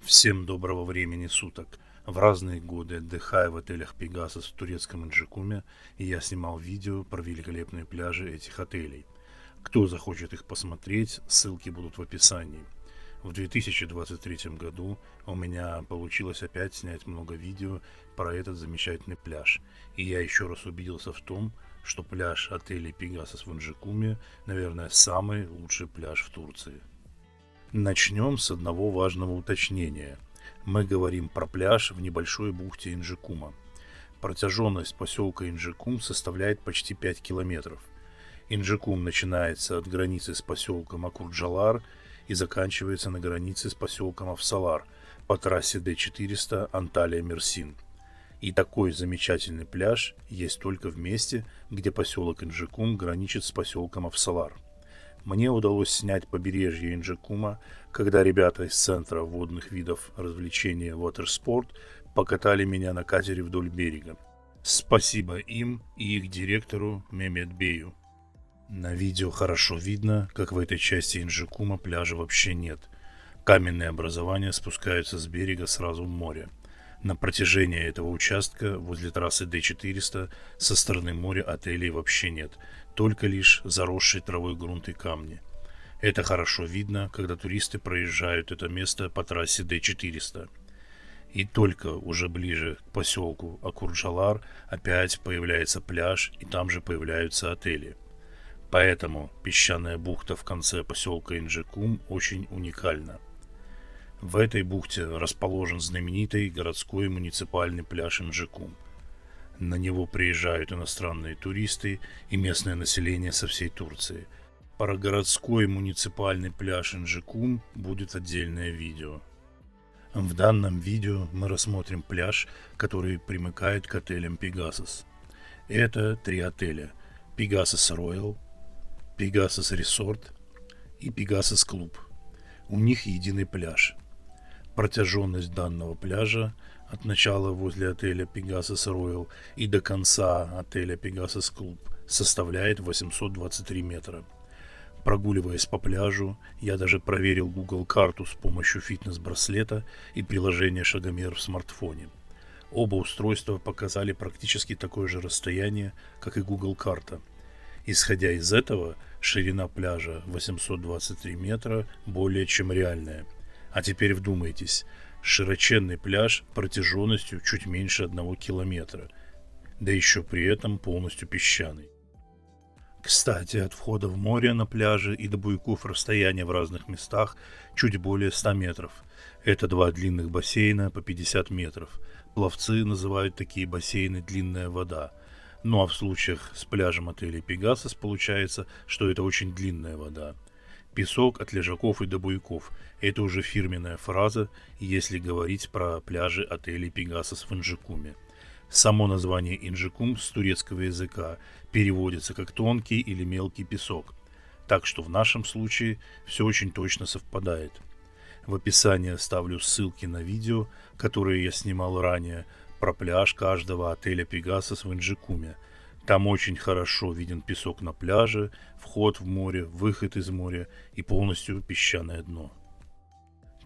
Всем доброго времени суток. В разные годы отдыхая в отелях Пегасос в турецком Инджикуме, и я снимал видео про великолепные пляжи этих отелей. Кто захочет их посмотреть, ссылки будут в описании. В 2023 году у меня получилось опять снять много видео про этот замечательный пляж. И я еще раз убедился в том, что пляж отелей Пегасос в Инджикуме, наверное, самый лучший пляж в Турции. Начнем с одного важного уточнения. Мы говорим про пляж в небольшой бухте Инджикума. Протяженность поселка Инджикум составляет почти 5 километров. Инджикум начинается от границы с поселком Акурджалар и заканчивается на границе с поселком Афсалар по трассе Д-400 Анталия-Мерсин. И такой замечательный пляж есть только в месте, где поселок Инджикум граничит с поселком Афсалар. Мне удалось снять побережье Инджикума, когда ребята из Центра водных видов развлечения Watersport покатали меня на катере вдоль берега. Спасибо им и их директору Мемедбею. На видео хорошо видно, как в этой части Инджикума пляжа вообще нет. Каменные образования спускаются с берега сразу в море. На протяжении этого участка возле трассы Д-400 со стороны моря отелей вообще нет, только лишь заросший травой грунт и камни. Это хорошо видно, когда туристы проезжают это место по трассе Д-400. И только уже ближе к поселку Акурджалар опять появляется пляж, и там же появляются отели. Поэтому песчаная бухта в конце поселка Инджикум очень уникальна. В этой бухте расположен знаменитый городской муниципальный пляж Инджикум. На него приезжают иностранные туристы и местное население со всей Турции. Про городской муниципальный пляж Инджикум будет отдельное видео. В данном видео мы рассмотрим пляж, который примыкает к отелям Пегасос. Это 3 отеля: Пегасос Роял, Пегасос Resort и Пегасос Клуб. У них единый пляж. Протяженность данного пляжа от начала возле отеля Пегасос Роял и до конца отеля Пегасос Клуб составляет 823 метра. Прогуливаясь по пляжу, я даже проверил Google карту с помощью фитнес-браслета и приложения Шагомер в смартфоне. Оба устройства показали практически такое же расстояние, как и Google карта. Исходя из этого, ширина пляжа 823 метра более чем реальная. А теперь вдумайтесь, широченный пляж протяженностью чуть меньше 1 километра, да еще при этом полностью песчаный. Кстати, от входа в море на пляже и до буйков расстояние в разных местах чуть более 100 метров. Это 2 длинных бассейна по 50 метров. Пловцы называют такие бассейны «длинная вода». Ну а в случаях с пляжем отеля Пегасос получается, что это очень длинная вода. Песок от лежаков и до буйков – это уже фирменная фраза, если говорить про пляжи отелей Пегасос в Инджикуме. Само название Инджикум с турецкого языка переводится как тонкий или мелкий песок, так что в нашем случае все очень точно совпадает. В описании оставлю ссылки на видео, которые я снимал ранее, про пляж каждого отеля Пегасос в Инджикуме. Там очень хорошо виден песок на пляже, вход в море, выход из моря и полностью песчаное дно.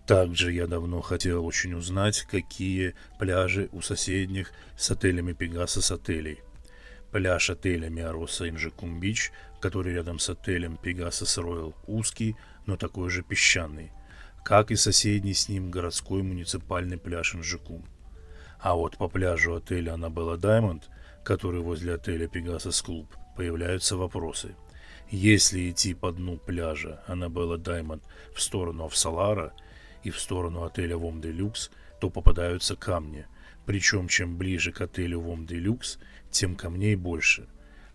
Также я давно хотел очень узнать, какие пляжи у соседних с отелями Пегасос отелей. Пляж отеля Миароса Инджикум Бич, который рядом с отелем Пегасос Роял, узкий, но такой же песчаный, как и соседний с ним городской муниципальный пляж Инджикум. А вот по пляжу отеля Анабелла Даймонд, который возле отеля Пегасос Клуб, появляются вопросы. Если идти по дну пляжа Анабелла Даймонд в сторону Афсалара и в сторону отеля Вом де Люкс, то попадаются камни. Причем чем ближе к отелю Вом де Люкс, тем камней больше.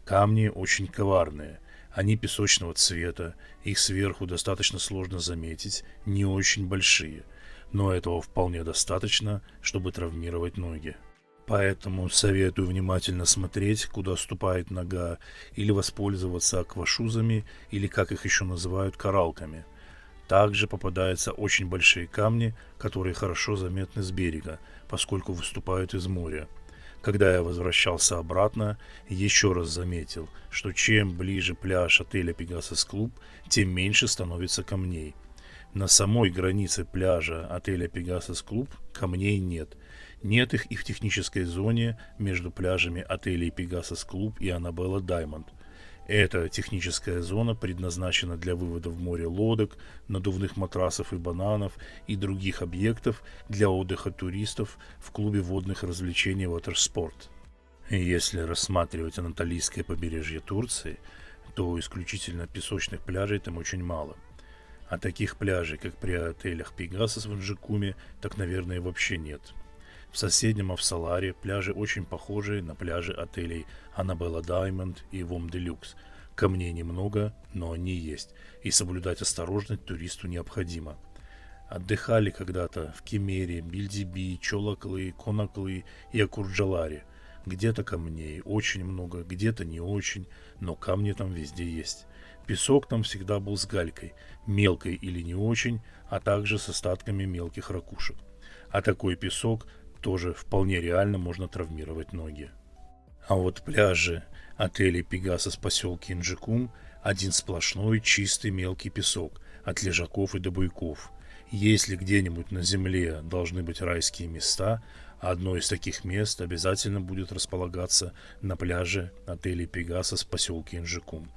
Камни очень коварные. Они песочного цвета, их сверху достаточно сложно заметить, не очень большие. Но этого вполне достаточно, чтобы травмировать ноги. Поэтому советую внимательно смотреть, куда ступает нога, или воспользоваться аквашузами, или как их еще называют, коралками. Также попадаются очень большие камни, которые хорошо заметны с берега, поскольку выступают из моря. Когда я возвращался обратно, еще раз заметил, что чем ближе пляж отеля Пегасос Клуб, тем меньше становится камней. На самой границе пляжа отеля Pegasus Club камней нет. Нет их и в технической зоне между пляжами отелей Pegasus Club и Annabella Diamond. Эта техническая зона предназначена для вывода в море лодок, надувных матрасов и бананов и других объектов для отдыха туристов в клубе водных развлечений Watersport. Если рассматривать анатолийское побережье Турции, то исключительно песочных пляжей там очень мало. А таких пляжей, как при отелях Pegasus в Инджикуме, так, наверное, вообще нет. В соседнем Афсаларе пляжи очень похожие на пляжи отелей Annabella Diamond и Vom Deluxe. Камней немного, но они есть, и соблюдать осторожность туристу необходимо. Отдыхали когда-то в Кемере, Бильдиби, Чолоклы, Конаклы и Акурджаларе. Где-то камней очень много, где-то не очень, но камни там везде есть. Песок там всегда был с галькой, мелкой или не очень, а также с остатками мелких ракушек. А такой песок тоже вполне реально можно травмировать ноги. А вот пляжи отелей Pegasus в поселке Инджикум один сплошной чистый мелкий песок от лежаков и до буйков. Если где-нибудь на земле должны быть райские места, одно из таких мест обязательно будет располагаться на пляже отелей Pegasus в поселке Инджикум.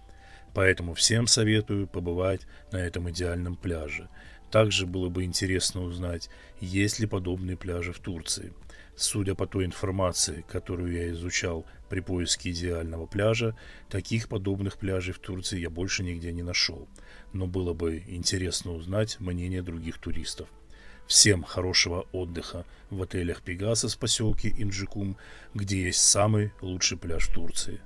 Поэтому всем советую побывать на этом идеальном пляже. Также было бы интересно узнать, есть ли подобные пляжи в Турции. Судя по той информации, которую я изучал при поиске идеального пляжа, таких подобных пляжей в Турции я больше нигде не нашел. Но было бы интересно узнать мнение других туристов. Всем хорошего отдыха в отелях Pegasus в поселке Инджикум, где есть самый лучший пляж в Турции.